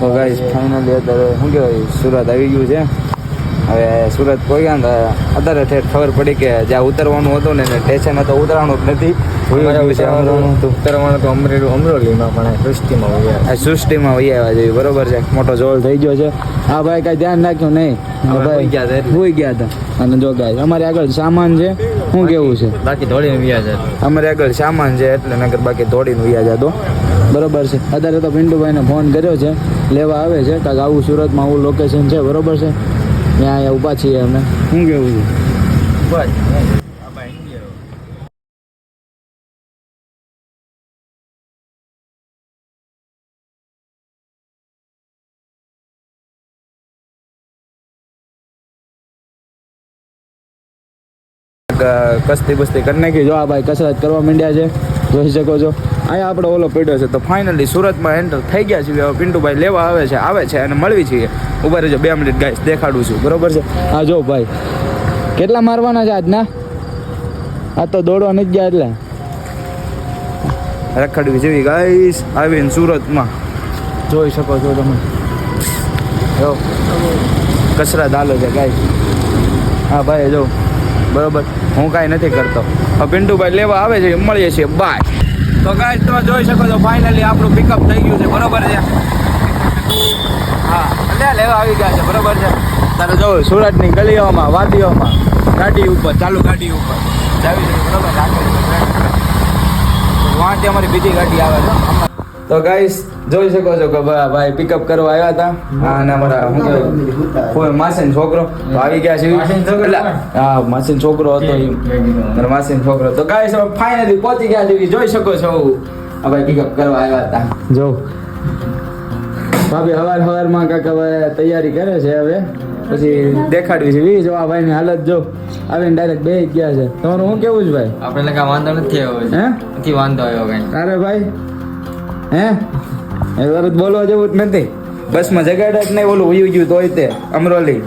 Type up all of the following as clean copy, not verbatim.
તો guys finally અત્યારે શું કહેવાય સુરત આવી ગયું છે. હવે સુરત પહોંચ્યા ને અત્યારે ઠેઠ ખબર પડી કે જ્યાં ઉતરવાનું હતું ને સ્ટેશન તો ઉતરવાનું જ નથી. ઉતરવાનું તો અમરોલીમાં પણ સૃષ્ટિમાં વહી આવ્યા છે. બરોબર છે, મોટો જોલ થઈ ગયો છે. હા ભાઈ કાંઈ ધ્યાન રાખ્યું નહીં, ભૂઈ ગયા હતા. અને જો ગાય અમારે આગળ સામાન છે, શું કેવું છે? બાકી દોડીને વ્યા છે. અમારે આગળ સામાન છે એટલે નગર બાકી દોડીને વ્યા જતો. બરોબર છે. અત્યારે તો પિન્ટુભાઈને ફોન કર્યો છે, લેવા આવે છે. કાંઈક આવું સુરતમાં આવું લોકેશન છે. બરોબર છે, ત્યાં અહીંયા ઊભા છીએ અમે. શું કેવું છે? કસ્તી બસ્તી કરી નાખી. જો આ ભાઈ કસરત કરવા માંડ્યા છે, જોઈ શકો છો. અહીંયા આપણો ઓલો પીડ્યો છે. તો ફાઇનલી સુરતમાં એન્ટર થઈ ગયા છીએ. હવે પિન્ટુભાઈ લેવા આવે છે અને મળવી છીએ. ઉભા રહેજો 2 મિનિટ ગાઈસ, દેખાડું છું. બરોબર છે. હા જો ભાઈ કેટલા મારવાના છે આજના? આ તો દોડવા નથી ગયા એટલે રખડવી જેવી ગાઈસ આવીને સુરતમાં જોઈ શકો છો તમે. જો કસરત હાલે છે ગાઈસ. હા ભાઈ જો બરોબર, હું કાંઈ નથી કરતો. હવે પિન્ટુભાઈ લેવા આવે છે, મળીએ છીએ. બાય. તો ગાઈસ તમે જોઈ શકો છો ફાઇનલી આપણું પિકઅપ થઈ ગયું છે. બરોબર છે. હા એટલે લેવા આવી ગયા છે. બરોબર છે. તારે જો સુરતની ગલીઓમાં વાદીઓમાં ગાડી ઉપર ચાલુ ગાડી ઉપર જાવી છે. બરોબર વાંચે અમારી બીજી ગાડી આવે છે. તો ગાઈસ જોઈ શકો છો કે ભાઈ પિકઅપ કરવા આવ્યા હતા. અને અમારા માસીન છોકરો તો આવી ગયા છે. હા માસીન છોકરો હતો એ માસીન છોકરો. તો ગાઈસ ફાઇનલી પહોંચી ગયા છે. જોઈ શકો છો આ ભાઈ પિકઅપ કરવા આવ્યા હતા. જો ભાભી હવારમાં કાંક હવે તૈયારી કરે છે. હવે પછી દેખાડવી છે. જો આ ભાઈની હાલત જો આવીને ડાયરેક્ટ બેસી ગયા છે. તમારું શું કેવું છે ભાઈ? આપણે કાંઈ વાંધો નથી આવ્યો. હે નથી વાંધો આવ્યો કઈ. અરે ભાઈ હે એ તરત બોલવા જેવું જ નથી. બસમાં જગાડે જ નહીં. ઓલું ઉયું ગયું તોય તે અમરોલી.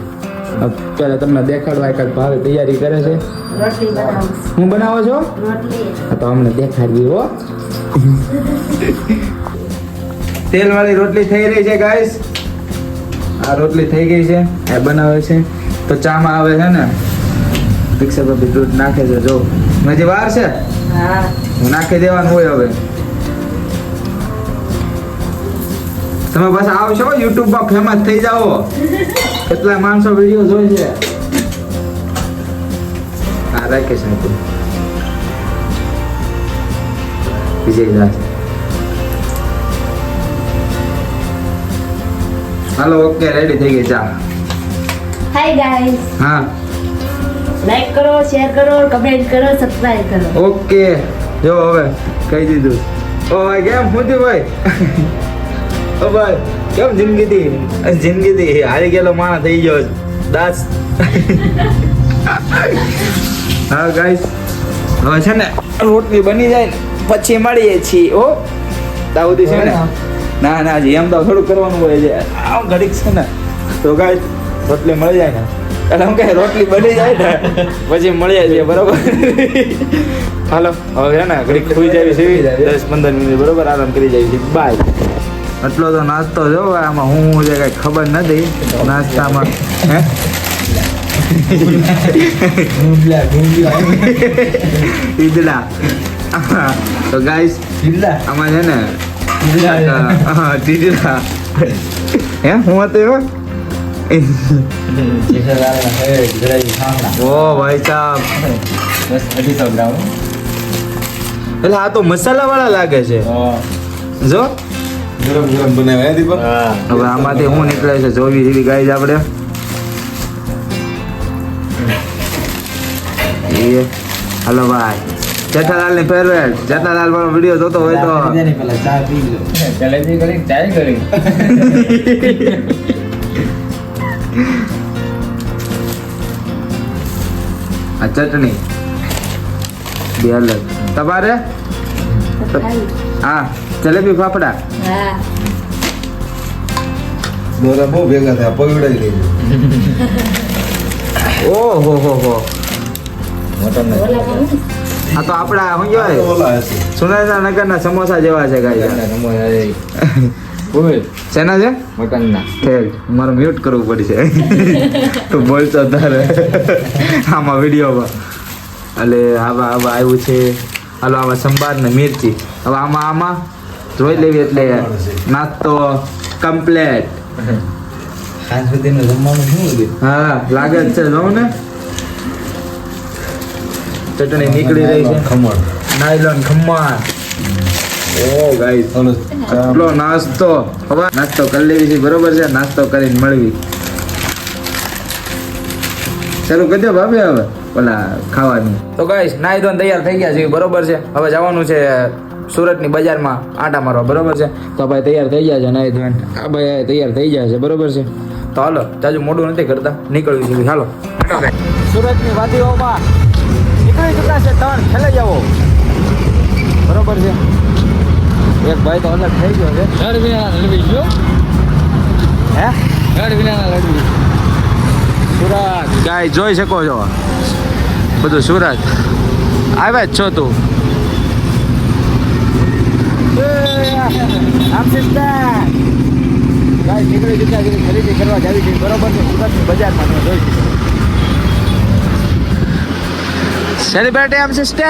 અત્યારે તમને દેખાડવા એક ભાવે તૈયારી કરે છે. હું બનાવો છો? તો અમને દેખાડવી હો. તેલ વાળી રોટલી થઈ રહી છે ગાઈસ. આ રોટલી થઈ ગઈ છે. આ બનાવે છે. તો ચામાં આવે છે ને પિક્ચર પર દૂધ નાખે છે. જો હજી વાર છે, નાખી દેવાનું હોય. હવે તમે બસ આવશો યુટ્યુબમાં ફેમસ થઈ જાઓ. કેટલા માણસો વિડીયો જોઈ છે. આ રાકેશ હતું વિજયદાસ. હાલો ઓકે રેડી થઈ ગઈ ચા. Hi guys. હા લાઈક કરો, શેર કરો, કમેન્ટ કરો, સબસ્ક્રાઇબ કરો. ઓકે જો હવે કહી દીધું. ઓ ભાઈ કેમ ફૂટી ભાઈ? ઓ ભાઈ કેમ જિંદગીથી હારી ગયેલો માણસ થઈ ગયો દાસ. હા ગાઈસ હવે છે ને રોટલી બની જાય ને પછી મળીએ છીએ. ઓ તાવથી છે ને ના જી એમ તો થોડું કરવાનું હોય છે. આમ ઘડીક છે ને તો ગાઈસ રોટલી મળી જાય ને એટલે એમ કહે રોટલી બની જાય ને પછી મળીએ છીએ. બરોબર હાલો હવે છે ને ઘડીક સુઈ જાય છે 10-15 મિનિટ. બરોબર આરામ કરી જાય છે. બાય. એટલો તો નાસ્તો જો આમાં હું છે કઈ ખબર નથી નાસ્તામાં. હે ઈદડા. તો ગાઈસ આમાં છે ને ટીડલા. હે હું હતો એવો. ઓ ભાઈ સાહેબ એટલે આ તો મસાલા વાળા લાગે છે. જો ગરમ બનાવ્યા દીપક. હવે આમાંથી શું નીકળે છે જોવી જેવી ગાઈસ આપણે. હલો ભાઈ જેઠાલાલ ની ફેવરેટ. જેઠાલાલ વાળો વિડીયો જોતો હોય તો ચા પી લો. જલેબી કરી ચાય કરી. આ ચટણી બે અલગ. તમારે હા જલેબી ફાફડા. હા દોરા બહુ ભેગા થયા પગડાઈ ગઈ. ઓહો હો આ તો આપડા શું કહેવાય ઓલા હશે. સુરેન્દ્રનગરના સમોસા જેવા છે ગાઈસ. ફૂલ શેના છે મટનના ઠેક મારે મ્યુટ કરવું પડશે તું બોલતો તારે આમાં વિડીયોમાં એટલે આવા આવા આવ્યું છે હાલો આવા સંભાર ને મિરચી હવે આમાં જોઈ લેવી એટલે નાસ્તો કમ્પ્લેટ સાંજ સુધીનું જમવાનું શું હતું? હા લાગે જ છે જોઉં ને ચટણી નીકળી રહી છે ખમણ નાયલોન ખમ્મણ ઓ ગાઈસ થોડું ચા એટલો નાસ્તો હવે નાસ્તો કરી લેવી છે બરોબર છે નાસ્તો કરીને મળવી શરૂ કરી દો ભાભી હવે ઓલા ખાવાનું તો ગાઈસ નાઈ ધોઈને તૈયાર થઈ ગયા છે બરોબર છે હવે જવાનું છે સુરતની બજારમાં આંટા મારવા બરોબર છે તો ભાઈ તૈયાર થઈ ગયા છે નાઈ ધોઈને આ ભાઈ તૈયાર થઈ ગયા છે બરોબર છે તો હાલો જાજુ મોડું નથી કરતા નીકળવી છે હાલો સુરતની વાદીઓમાં નીકળી ચૂક્યા છે 3 છેલ્લે જાઓ બરોબર છે એક ભાઈ તો અલગ થઈ ગયો છે ઘર વિના લડવી જો હે ઘર વિના લડવી સુરત ગાય જોઈ શકો છો બધું સુરત આવ્યા જ છો તું આમ સિસ્ટર ગાય નીકળી ચૂક્યા છે ખરીદી કરવા જાવી છે બરોબર છે સુરતની બજારમાં તમે જોઈ શકો સેલિબ્રિટી આમ સિસ્ટર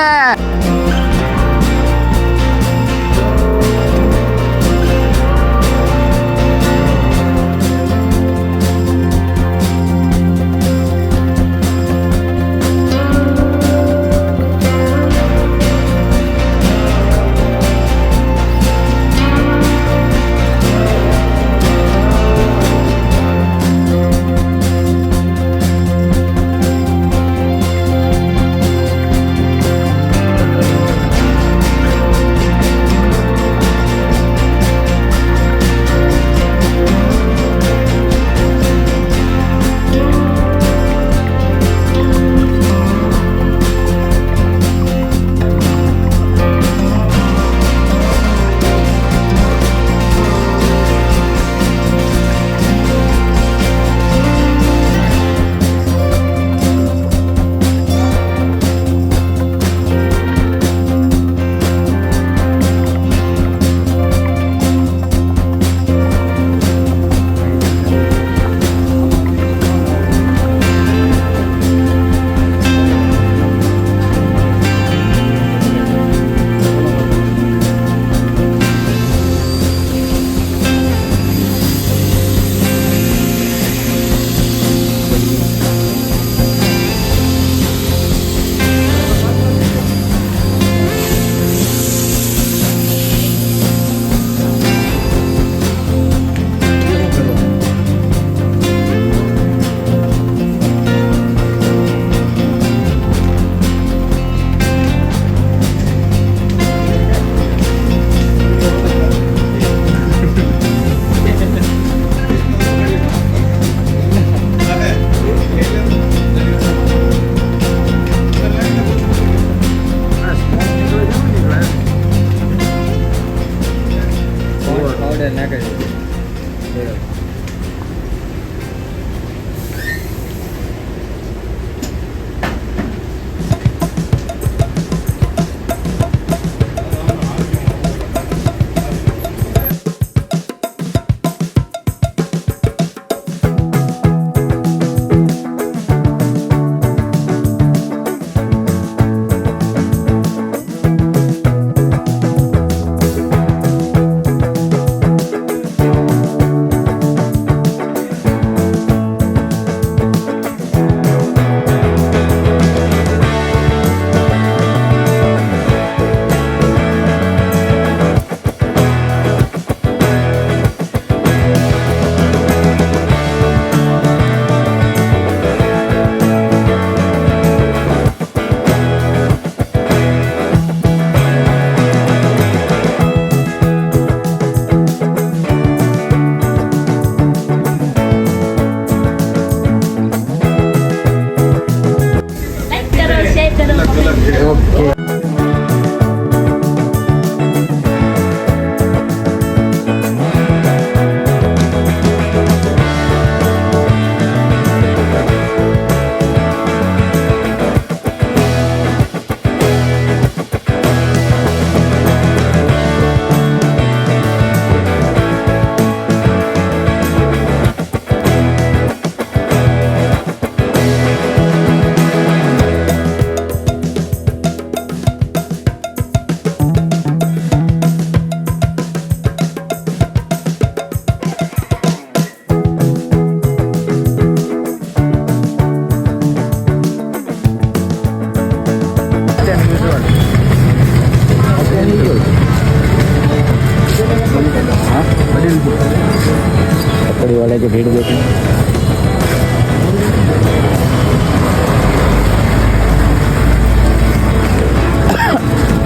पकौड़ी वाले की भीड़ देखी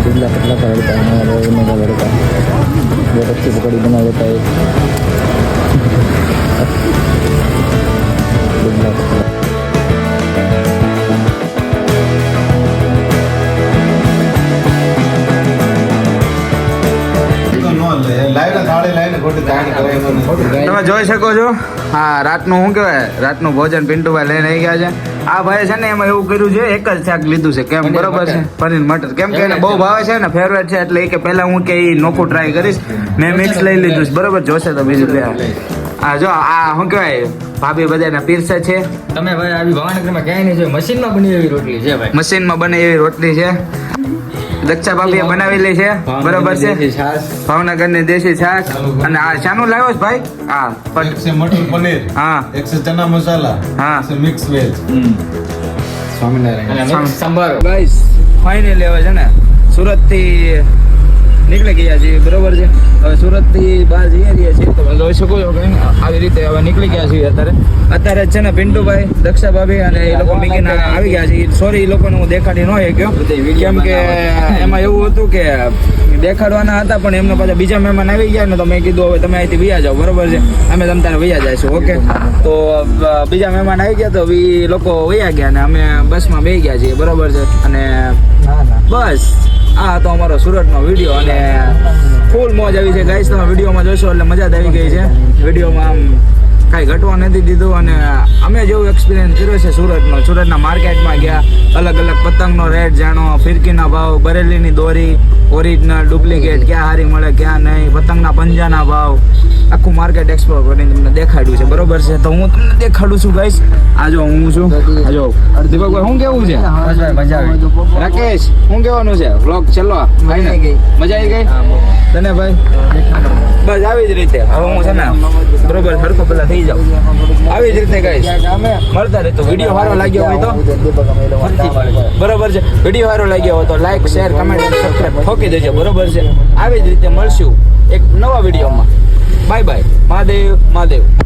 पतला पतला का लड़का है और इन्हें का लड़का बहुत अच्छी पकौड़ी बना लेता है पतला पतला તમે જોઈ શકો છો હા રાતનું શું કહેવાય રાતનું ભોજન પિન્ટુભાઈ લઈને આવી ગયા છે આ ભાઈ છે ને એમાં એવું કર્યું છે એક જ શાક લીધું છે કેમ બરોબર છે પનીર મટર કેમ કે એને બહુ ભાવે છે ને ફેવરેટ છે એટલે એ કે પહેલા હું કે ઈ નોખું ટ્રાય કરીશ મેં મિક્સ લઈ લીધું છે બરોબર જોશે તો બીજું લે હા જો આ શું કહેવાય ભાભી બધાને પીરસે છે તમે ભાઈ આવી ભાવનગરમાં ક્યાંય નહીં છે મશીનમાં બની એવી રોટલી છે ભાઈ મશીનમાં બને એવી રોટલી છે દક્ષા ભાભીએ બનાવેલી છે બરોબર છે ભાવનગરની દેશી છાશ અને આ શાનું લાવ્યો છે ભાઈ હા एक से मटर पनीर હા एक से चना मसाला हाँ। एक से मिक्स वेज અને મિક્સ સંભારો ગાઈસ ફાઇનલી હવે છે ને સુરત થી નીકળી ગયા છીએ બરોબર છે હવે સુરત થી બહાર જઈ રહ્યા છીએ તમે જોઈ શકો છો કે આવી રીતે હવે નીકળી ગયા છીએ અત્યારે છે ને પિન્ટુભાઈ દક્ષા ભાભી અને એ લોકો મીકીને આવી ગયા છે સોરી એ લોકોને હું દેખાડી ન શક્યો કેમ કે એમાં એવું હતું કે દેખાડવાના હતા પણ એમના પાછા બીજા મહેમાન આવી ગયા ને તો મેં કીધું હવે તમે અહીંથી વયા જાઓ બરોબર છે અમે તમ તારે વયા જઈશું ઓકે તો બીજા મહેમાન આવી ગયા તો એ લોકો વયા ગયા ને અમે બસમાં બેસી ગયા છીએ બરોબર છે અને બસ આ હતો અમારો સુરતનો વિડીયો અને ફૂલ મોજ આવી છે ગાઈસ તમે વિડીયોમાં જોશો એટલે મજા જ આવી ગઈ છે વિડીયોમાં આમ કાંઈ ઘટવા નથી દીધું અને અમે જેવું એક્સપિરિયન્સ કર્યો છે સુરતના માર્કેટમાં ગયા અલગ અલગ પતંગનો રેટ જાણો ફિરકીના ભાવ બરેલીની દોરી ઓરિજિનલ ડુપ્લિકેટ ક્યાં હારી મળે ક્યાં નહીં પતંગના પંજાના ભાવ આખું માર્કેટ એક્સપ્લોર કરીને તમને દેખાડ્યું છે બરોબર છે તો હું તમને દેખાડું છું ગાઈસ આ જો હું છું આ જો દીપકભાઈ શું કેવું છે મજા આવી રાકેશ શું કહેવાનું છે વ્લોગ ચલો મજા આવી ગઈ તને ભાઈ બસ આવી જ રીતે હવે હું છે ને બરોબર સરખો પેલા થઈ જાઉં આવી જ રીતે ગાઈસ મળતા રહેતો વિડીયો સારો લાગ્યો હોય તો બરોબર છે વિડીયો સારો લાગ્યો હોય તો લાઈક શેર કમેન્ટ અને સબસ્ક્રાઇબ ઠોકી દેજો બરોબર છે આવી જ રીતે મળશું એક નવા વિડીયોમાં બાય બાય મહાદેવ મહાદેવ